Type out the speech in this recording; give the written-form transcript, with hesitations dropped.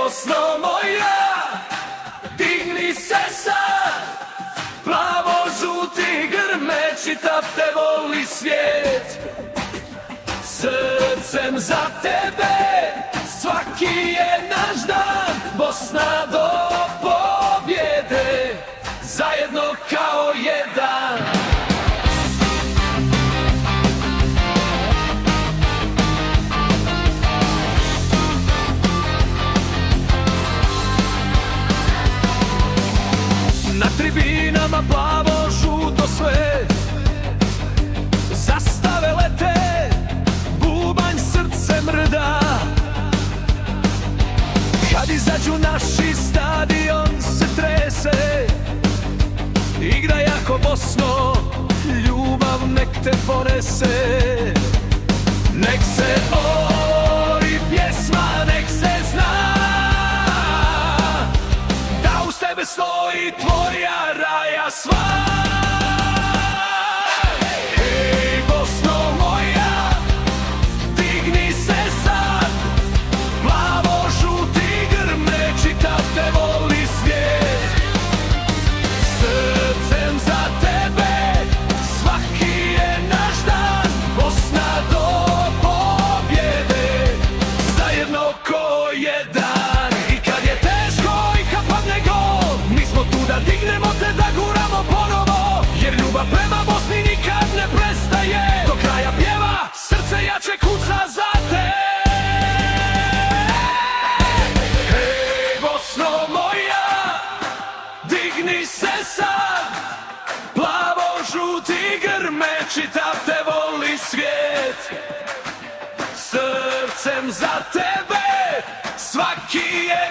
Bosno moja, digni se sad. Plavo-žuti grme, čitav te voli svijet. Srcem za tebe, svaki je naš dan. Bosna do pobjede, zajedno kao jedan. Na tribinama plavo, žuto sve, zastave lete, bubanj srce mrda. Kad izađu naši, stadion se trese. Igra jako Bosno, ljubav nek te ponese. Nek se ori pjesma, nek se zna da uz tebe stoji tvoja raja sva. Hej Bosno moja, digni se sad. Plavo-žuti grme, čitav te voli svijet. Srcem za tebe, svaki je naš dan. Bosna do pobjede, zajedno ko jedan. I kad je teško i kad padne gol, mi smo tu da dignemo te, da guramo ponovo. Jer ljubav prema Bosni nikad ne prestaje. Do kraja pjeva, srce jače kuca za te. Hej Bosno moja, digni se sad. Plavo-žuti grme, čitav te voli svijet. Srcem za tebe, svaki je